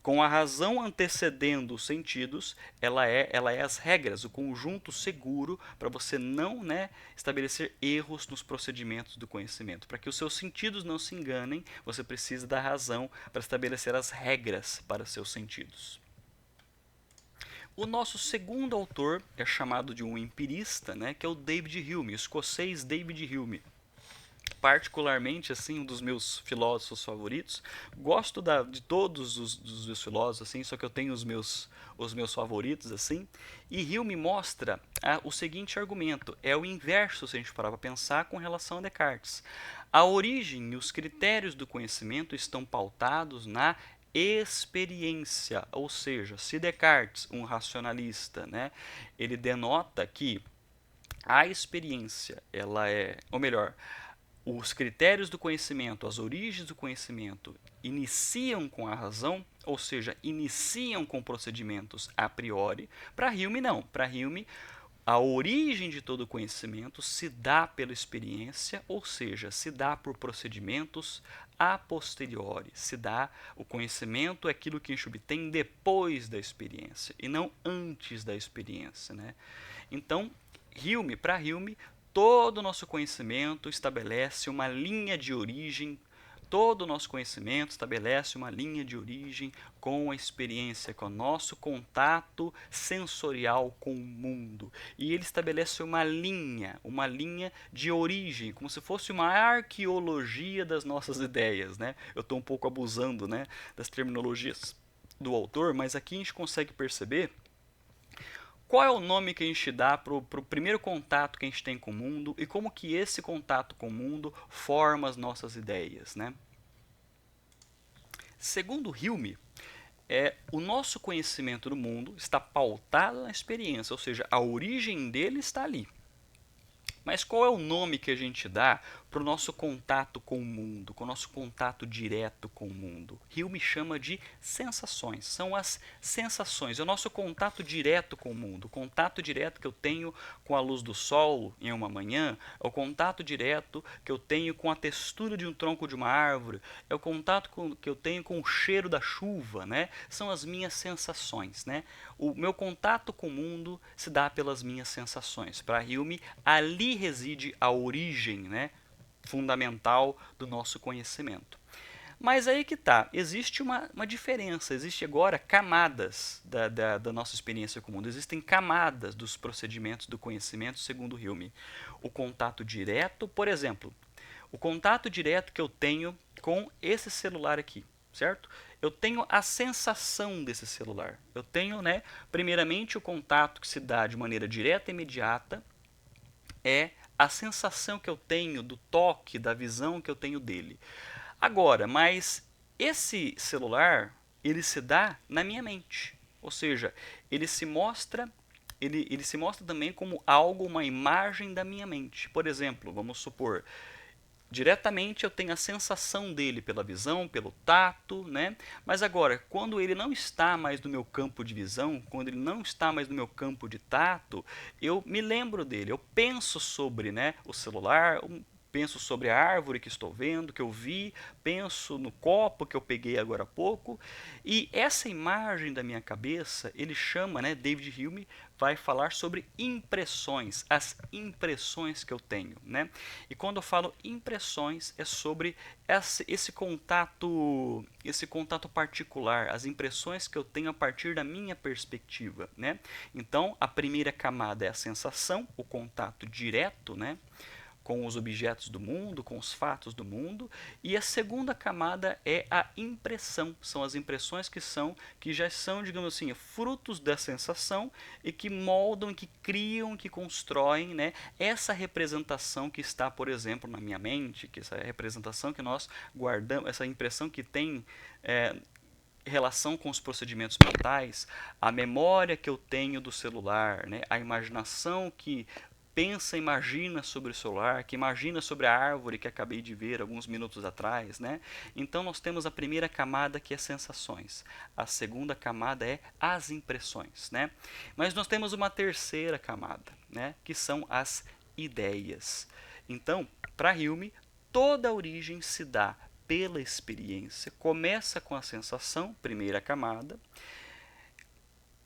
Com a razão antecedendo os sentidos, ela é as regras, o conjunto seguro para você não, né, estabelecer erros nos procedimentos do conhecimento. Para que os seus sentidos não se enganem, você precisa da razão para estabelecer as regras para os seus sentidos. O nosso segundo autor é chamado de um empirista, né, que é o David Hume, o escocês David Hume. Particularmente, assim, um dos meus filósofos favoritos. Gosto de todos dos meus filósofos, assim, só que eu tenho os meus favoritos, assim. E Hume mostra o seguinte argumento, é o inverso, se a gente parar para pensar, com relação a Descartes. A origem e os critérios do conhecimento estão pautados na experiência, ou seja, se Descartes, um racionalista, né, ele denota que a experiência, ela é, ou melhor, os critérios do conhecimento, as origens do conhecimento iniciam com a razão, ou seja, iniciam com procedimentos a priori. Para Hume, não. Para Hume, a origem de todo conhecimento se dá pela experiência, ou seja, se dá por procedimentos a posteriori. Se dá, o conhecimento é aquilo que a gente obtém depois da experiência e não antes da experiência, né? Então, para Hume, todo o nosso conhecimento estabelece uma linha de origem. Todo o nosso conhecimento estabelece uma linha de origem com a experiência, com o nosso contato sensorial com o mundo. E ele estabelece uma linha de origem, como se fosse uma arqueologia das nossas ideias, né? Eu estou um pouco abusando, né, das terminologias do autor, mas aqui a gente consegue perceber qual é o nome que a gente dá para o primeiro contato que a gente tem com o mundo e como que esse contato com o mundo forma as nossas ideias, né? Segundo Hume, o nosso conhecimento do mundo está pautado na experiência, ou seja, a origem dele está ali. Mas qual é o nome que a gente dá para o nosso contato com o mundo, com o nosso contato direto com o mundo? Hume chama de sensações. São as sensações, é o nosso contato direto com o mundo. O contato direto que eu tenho com a luz do sol em uma manhã, é o contato direto que eu tenho com a textura de um tronco de uma árvore, é o contato que eu tenho com o cheiro da chuva, né? São as minhas sensações, né? O meu contato com o mundo se dá pelas minhas sensações. Para Hume, ali reside a origem, né, fundamental do nosso conhecimento. Mas aí que está, existe uma diferença, existe agora camadas da nossa experiência com o mundo, existem camadas dos procedimentos do conhecimento segundo Hume. O contato direto, por exemplo, o contato direto que eu tenho com esse celular aqui, certo? Eu tenho a sensação desse celular. Eu tenho, né, primeiramente o contato que se dá de maneira direta e imediata, é a sensação que eu tenho do toque, da visão que eu tenho dele. Agora, mas esse celular, ele se dá na minha mente. Ou seja, ele se mostra também como algo, uma imagem da minha mente. Por exemplo, vamos supor, diretamente eu tenho a sensação dele pela visão, pelo tato, né? Mas agora, quando ele não está mais no meu campo de visão, quando ele não está mais no meu campo de tato, eu me lembro dele, eu penso sobre, né, o celular, penso sobre a árvore que estou vendo, que eu vi, penso no copo que eu peguei agora há pouco, e essa imagem da minha cabeça, ele chama, né, David Hume vai falar sobre impressões, as impressões que eu tenho, né? E quando eu falo impressões, é sobre esse contato particular, as impressões que eu tenho a partir da minha perspectiva, né? Então, a primeira camada é a sensação, o contato direto, né, com os objetos do mundo, com os fatos do mundo, e a segunda camada é a impressão, são as impressões que já são, digamos assim, frutos da sensação e que moldam, que criam, que constroem, né, essa representação que está, por exemplo, na minha mente, que essa representação que nós guardamos, essa impressão que tem relação com os procedimentos mentais, a memória que eu tenho do celular, né, a imaginação que pensa, imagina sobre o celular, que imagina sobre a árvore que acabei de ver alguns minutos atrás, né? Então nós temos a primeira camada que é sensações, a segunda camada é as impressões, né? Mas nós temos uma terceira camada, né? Que são as ideias. Então, para Hume, toda a origem se dá pela experiência, começa com a sensação, primeira camada.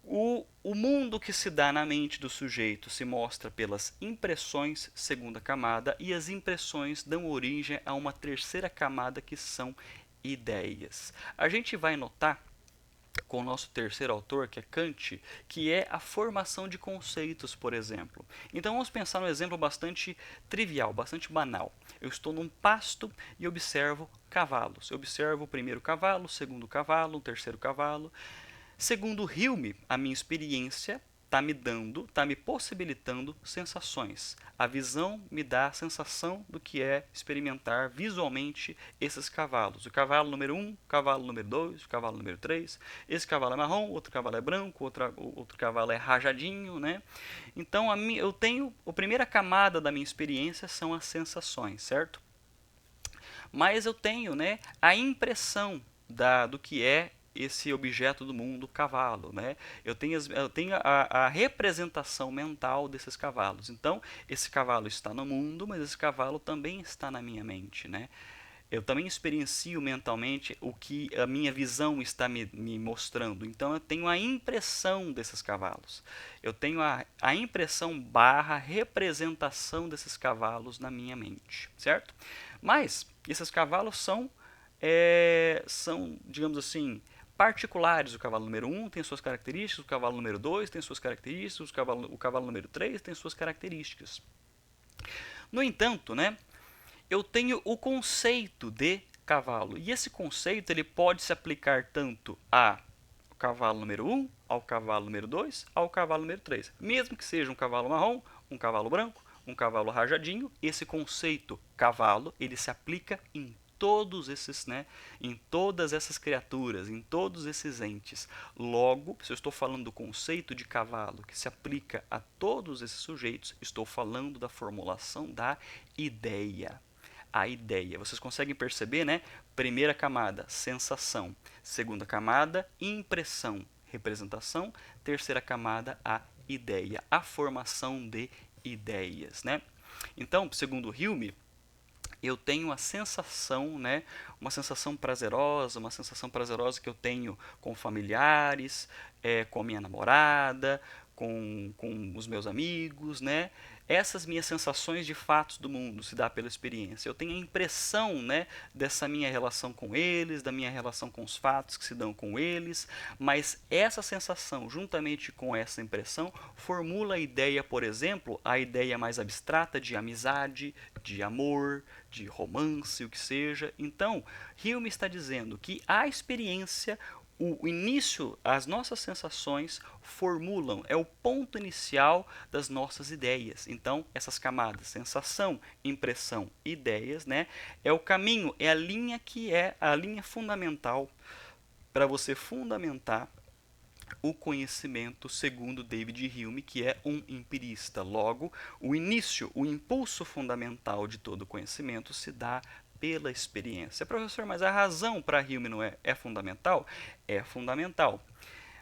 O mundo que se dá na mente do sujeito se mostra pelas impressões, segunda camada, e as impressões dão origem a uma terceira camada que são ideias. A gente vai notar com o nosso terceiro autor, que é Kant, que é a formação de conceitos, por exemplo. Então vamos pensar num exemplo bastante trivial, bastante banal. Eu estou num pasto e observo cavalos. Eu observo o primeiro cavalo, o segundo cavalo, o terceiro cavalo. Segundo Hume, a minha experiência está me possibilitando sensações. A visão me dá a sensação do que é experimentar visualmente esses cavalos. O cavalo número 1, o cavalo número 2, o cavalo número 3. Esse cavalo é marrom, outro cavalo é branco, outro cavalo é rajadinho, né? Então eu tenho, a primeira camada da minha experiência são as sensações, certo? Mas eu tenho, né, a impressão do que é esse objeto do mundo, cavalo, né? Eu tenho a representação mental desses cavalos. Então, esse cavalo está no mundo, mas esse cavalo também está na minha mente, né? Eu também experiencio mentalmente o que a minha visão está me mostrando. Então, eu tenho a impressão desses cavalos. Eu tenho a impressão barra representação desses cavalos na minha mente, certo? Mas esses cavalos são, digamos assim, particulares. O cavalo número 1 tem suas características, o cavalo número 2 tem suas características, o cavalo número 3 tem suas características. No entanto, né, eu tenho o conceito de cavalo. E esse conceito ele pode se aplicar tanto ao cavalo número 1, ao cavalo número 2, ao cavalo número 3. Mesmo que seja um cavalo marrom, um cavalo branco, um cavalo rajadinho, esse conceito cavalo, ele se aplica em todos esses, né, em todas essas criaturas, em todos esses entes. Logo, se eu estou falando do conceito de cavalo que se aplica a todos esses sujeitos, estou falando da formulação da ideia. A ideia. Vocês conseguem perceber, né? Primeira camada, sensação. Segunda camada, impressão, representação. Terceira camada, a ideia, a formação de ideias, né? Então, segundo Hume, eu tenho a sensação, né, uma sensação prazerosa que eu tenho com familiares, com a minha namorada, com os meus amigos, né? Essas minhas sensações de fatos do mundo se dá pela experiência. Eu tenho a impressão, né, dessa minha relação com eles, da minha relação com os fatos que se dão com eles, mas essa sensação, juntamente com essa impressão, formula a ideia, por exemplo, a ideia mais abstrata de amizade, de amor, de romance, o que seja. Então, Hume está dizendo que a experiência, o início, as nossas sensações formulam, é o ponto inicial das nossas ideias. Então, essas camadas, sensação, impressão, ideias, né, é o caminho, é a linha que é a linha fundamental para você fundamentar o conhecimento segundo David Hume, que é um empirista. Logo, o início, o impulso fundamental de todo conhecimento se dá pela experiência. Professor, mas a razão para Hume não é fundamental? É fundamental.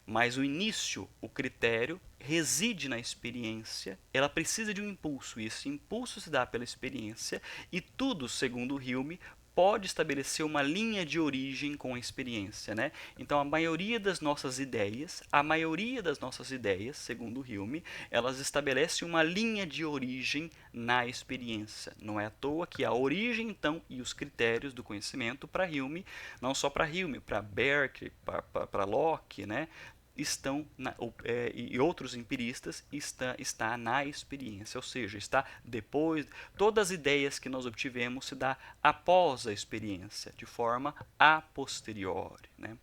Mas o início, o critério, reside na experiência, ela precisa de um impulso, e esse impulso se dá pela experiência, e tudo, segundo Hume, pode estabelecer uma linha de origem com a experiência, né? Então a maioria das nossas ideias, segundo Hume, elas estabelecem uma linha de origem na experiência. Não é à toa que a origem, então, e os critérios do conhecimento para Hume, não só para Hume, para Berkeley, para Locke, né? E outros empiristas está na experiência, ou seja, está depois, todas as ideias que nós obtivemos se dá após a experiência, de forma a posteriori, né?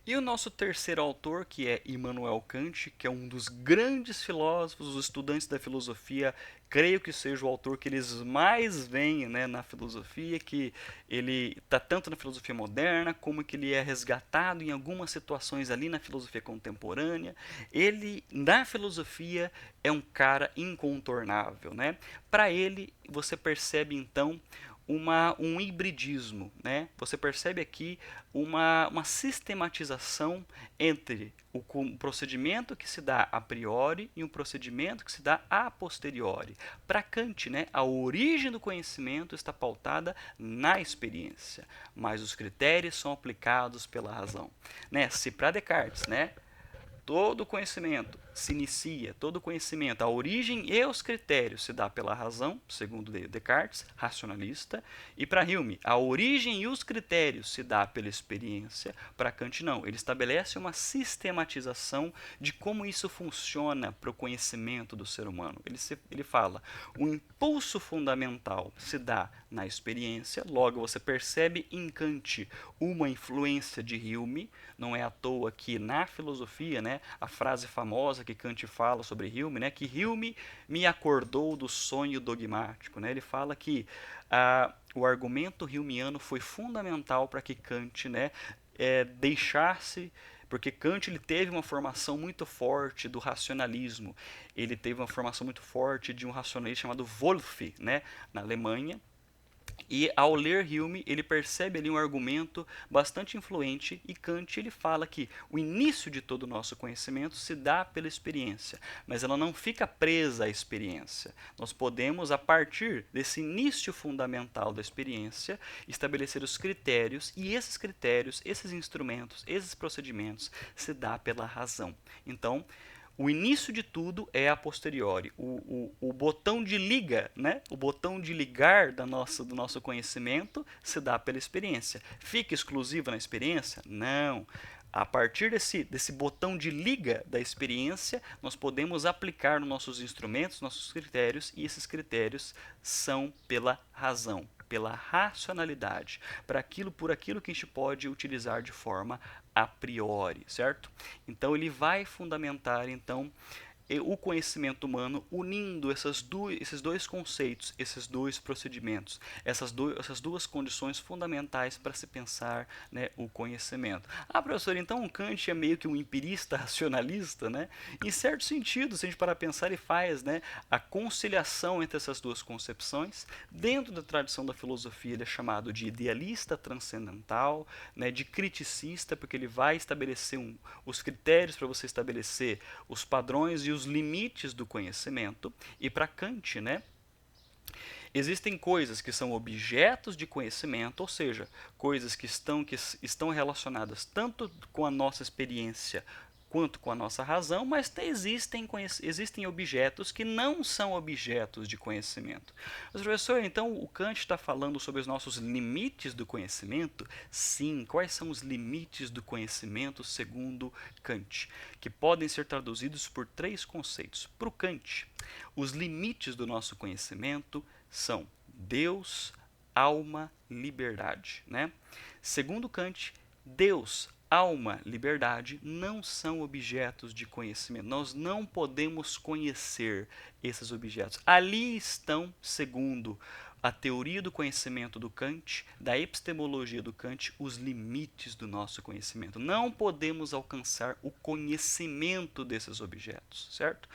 E o nosso terceiro autor, que é Immanuel Kant, que é um dos grandes filósofos, os estudantes da filosofia creio que seja o autor que eles mais veem, né, na filosofia, que ele está tanto na filosofia moderna, como que ele é resgatado em algumas situações ali na filosofia contemporânea. Ele, na filosofia, é um cara incontornável, né? Para ele, você percebe então um hibridismo, né? Você percebe aqui uma sistematização entre o procedimento que se dá a priori e um procedimento que se dá a posteriori. Para Kant, né, a origem do conhecimento está pautada na experiência, mas os critérios são aplicados pela razão. Né? Se para Descartes, né, todo conhecimento se inicia, todo conhecimento, a origem e os critérios se dá pela razão, segundo Descartes, racionalista, e para Hume, a origem e os critérios se dá pela experiência, para Kant não, ele estabelece uma sistematização de como isso funciona para o conhecimento do ser humano. Ele fala, o impulso fundamental se dá na experiência, logo você percebe em Kant uma influência de Hume, não é à toa que na filosofia, né, a frase famosa que Kant fala sobre Hume, né, que Hume me acordou do sonho dogmático. Né, ele fala que o argumento humeano foi fundamental para que Kant, né, deixasse, porque Kant ele teve uma formação muito forte do racionalismo, ele teve uma formação muito forte de um racionalista chamado Wolff, né, na Alemanha. E ao ler Hume, ele percebe ali um argumento bastante influente e Kant ele fala que o início de todo o nosso conhecimento se dá pela experiência, mas ela não fica presa à experiência. Nós podemos, a partir desse início fundamental da experiência, estabelecer os critérios e esses critérios, esses instrumentos, esses procedimentos se dá pela razão. Então, o início de tudo é a posteriori. O botão de liga, né? O botão de ligar do nosso conhecimento se dá pela experiência. Fica exclusivo na experiência? Não. A partir desse botão de liga da experiência, nós podemos aplicar nos nossos instrumentos, nossos critérios, e esses critérios são pela razão, pela racionalidade, por aquilo que a gente pode utilizar de forma a priori, certo? Então ele vai fundamentar então o conhecimento humano unindo esses dois conceitos, esses dois procedimentos, essas duas condições fundamentais para se pensar, né, o conhecimento. Ah, professor, então o Kant é meio que um empirista racionalista, né? Em certo sentido, se a gente parar a pensar, ele faz, né, a conciliação entre essas duas concepções. Dentro da tradição da filosofia, ele é chamado de idealista transcendental, né, de criticista, porque ele vai estabelecer os critérios para você estabelecer os padrões e os limites do conhecimento. E para Kant, né, existem coisas que são objetos de conhecimento, ou seja, coisas que estão relacionadas tanto com a nossa experiência quanto com a nossa razão, mas existem objetos que não são objetos de conhecimento. Mas, professor, então o Kant está falando sobre os nossos limites do conhecimento? Sim, quais são os limites do conhecimento segundo Kant? Que podem ser traduzidos por três conceitos. Para o Kant, os limites do nosso conhecimento são Deus, alma, liberdade. Né? Segundo Kant, Deus, alma, liberdade não são objetos de conhecimento. Nós não podemos conhecer esses objetos. Ali estão, segundo a teoria do conhecimento do Kant, da epistemologia do Kant, os limites do nosso conhecimento. Não podemos alcançar o conhecimento desses objetos, certo?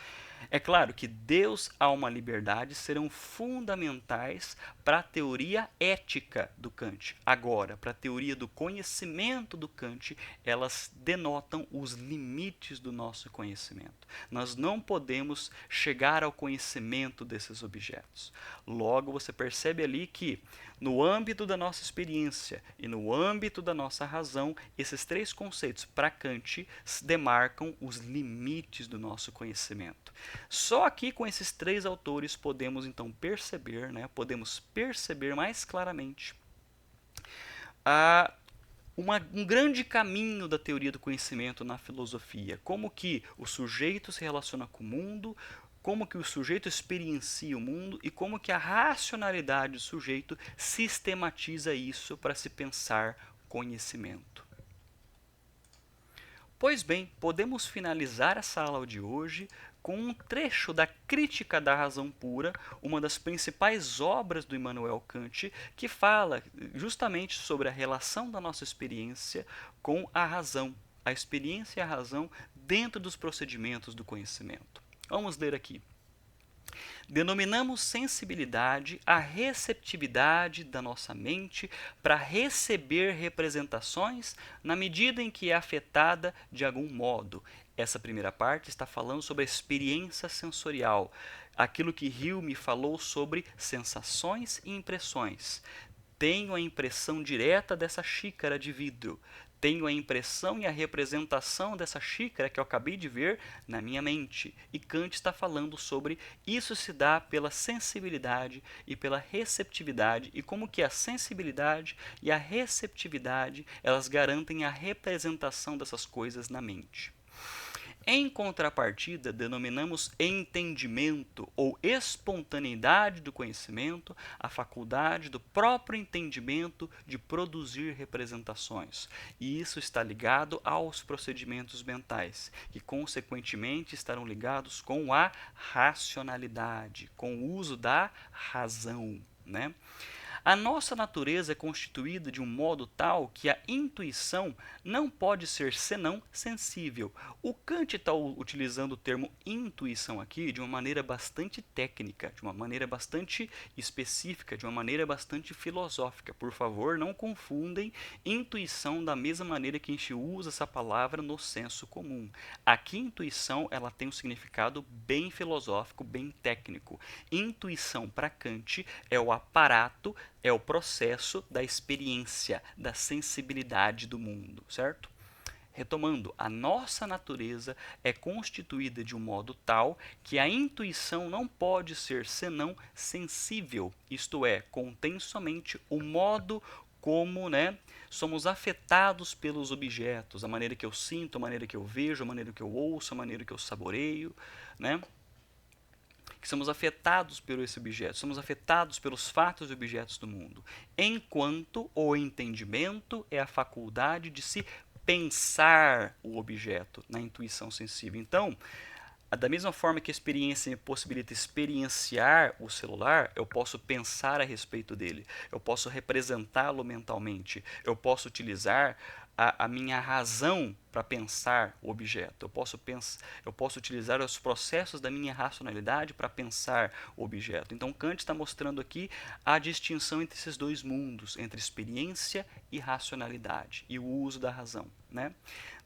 É claro que Deus, alma e liberdade serão fundamentais para a teoria ética do Kant. Agora, para a teoria do conhecimento do Kant, elas denotam os limites do nosso conhecimento. Nós não podemos chegar ao conhecimento desses objetos. Logo, você percebe ali que, no âmbito da nossa experiência e no âmbito da nossa razão, esses três conceitos, para Kant, demarcam os limites do nosso conhecimento. Só aqui com esses três autores podemos então perceber, né, podemos perceber mais claramente um grande caminho da teoria do conhecimento na filosofia, como que o sujeito se relaciona com o mundo, como que o sujeito experiencia o mundo e como que a racionalidade do sujeito sistematiza isso para se pensar conhecimento. Pois bem, podemos finalizar essa aula de hoje com um trecho da Crítica da Razão Pura, uma das principais obras do Immanuel Kant, que fala justamente sobre a relação da nossa experiência com a razão, a experiência e a razão dentro dos procedimentos do conhecimento. Vamos ler aqui. Denominamos sensibilidade a receptividade da nossa mente para receber representações na medida em que é afetada de algum modo. Essa primeira parte está falando sobre a experiência sensorial, aquilo que Hume falou sobre sensações e impressões. Tenho a impressão direta dessa xícara de vidro. Tenho a impressão e a representação dessa xícara que eu acabei de ver na minha mente. E Kant está falando sobre isso se dá pela sensibilidade e pela receptividade e como que a sensibilidade e a receptividade elas garantem a representação dessas coisas na mente. Em contrapartida, denominamos entendimento ou espontaneidade do conhecimento a faculdade do próprio entendimento de produzir representações. E isso está ligado aos procedimentos mentais, que consequentemente estarão ligados com a racionalidade, com o uso da razão, né? A nossa natureza é constituída de um modo tal que a intuição não pode ser senão sensível. O Kant está utilizando o termo intuição aqui de uma maneira bastante técnica, de uma maneira bastante específica, de uma maneira bastante filosófica. Por favor, não confundem intuição da mesma maneira que a gente usa essa palavra no senso comum. Aqui, intuição ela tem um significado bem filosófico, bem técnico. Intuição para Kant é o aparato, é o processo da experiência, da sensibilidade do mundo, certo? Retomando, a nossa natureza é constituída de um modo tal que a intuição não pode ser senão sensível, isto é, contém somente o modo como, somos afetados pelos objetos, a maneira que eu sinto, a maneira que eu vejo, a maneira que eu ouço, a maneira que eu saboreio, que somos afetados por esse objeto, somos afetados pelos fatos e objetos do mundo, enquanto o entendimento é a faculdade de se pensar o objeto na intuição sensível. Então, da mesma forma que a experiência me possibilita experienciar o celular, eu posso pensar a respeito dele, eu posso representá-lo mentalmente, eu posso utilizar a minha razão para pensar o objeto. Eu posso utilizar os processos da minha racionalidade para pensar o objeto. Então, Kant está mostrando aqui a distinção entre esses dois mundos, entre experiência e racionalidade, e o uso da razão.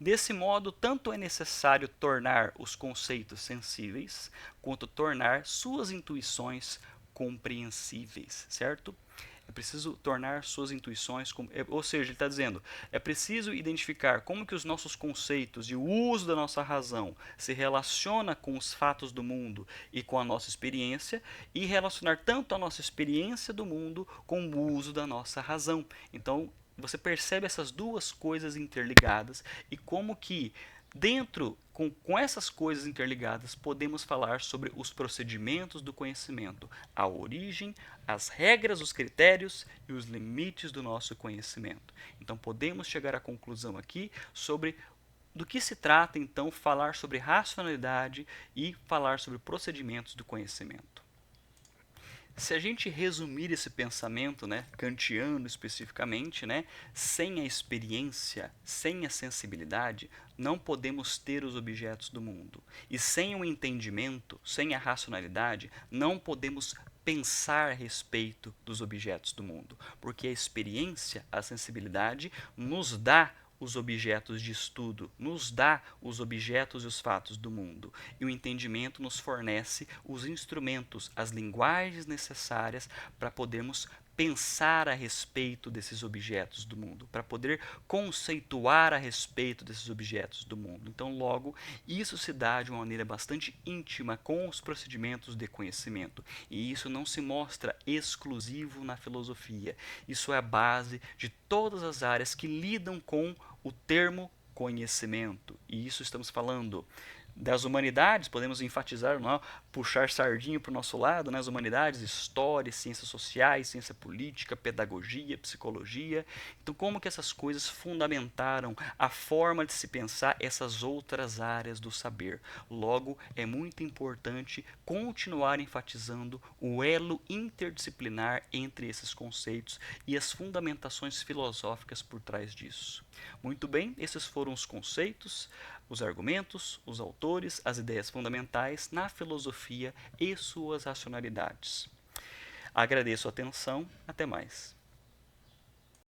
Desse modo, tanto é necessário tornar os conceitos sensíveis, quanto tornar suas intuições compreensíveis, certo? É preciso tornar suas intuições, ou seja, ele está dizendo, é preciso identificar como que os nossos conceitos e o uso da nossa razão se relaciona com os fatos do mundo e com a nossa experiência, e relacionar tanto a nossa experiência do mundo com o uso da nossa razão. Então, você percebe essas duas coisas interligadas e como que com essas coisas interligadas, podemos falar sobre os procedimentos do conhecimento, a origem, as regras, os critérios e os limites do nosso conhecimento. Então, podemos chegar à conclusão aqui sobre do que se trata, então, falar sobre racionalidade e falar sobre procedimentos do conhecimento. Se a gente resumir esse pensamento, kantiano especificamente, sem a experiência, sem a sensibilidade, não podemos ter os objetos do mundo. E sem o entendimento, sem a racionalidade, não podemos pensar a respeito dos objetos do mundo. Porque a experiência, a sensibilidade, nos dá os objetos de estudo, nos dá os objetos e os fatos do mundo. E o entendimento nos fornece os instrumentos, as linguagens necessárias para podermos pensar a respeito desses objetos do mundo, para poder conceituar a respeito desses objetos do mundo. Então, logo, isso se dá de uma maneira bastante íntima com os procedimentos de conhecimento. E isso não se mostra exclusivo na filosofia. Isso é a base de todas as áreas que lidam com o termo conhecimento. E isso estamos falando Das humanidades, podemos enfatizar, não, puxar sardinha para o nosso lado, né? As humanidades, história, ciências sociais, ciência política, pedagogia, psicologia. Então, como que essas coisas fundamentaram a forma de se pensar essas outras áreas do saber? Logo, é muito importante continuar enfatizando o elo interdisciplinar entre esses conceitos e as fundamentações filosóficas por trás disso. Muito bem, esses foram os conceitos, os argumentos, os autores, as ideias fundamentais na filosofia e suas racionalidades. Agradeço a atenção, até mais.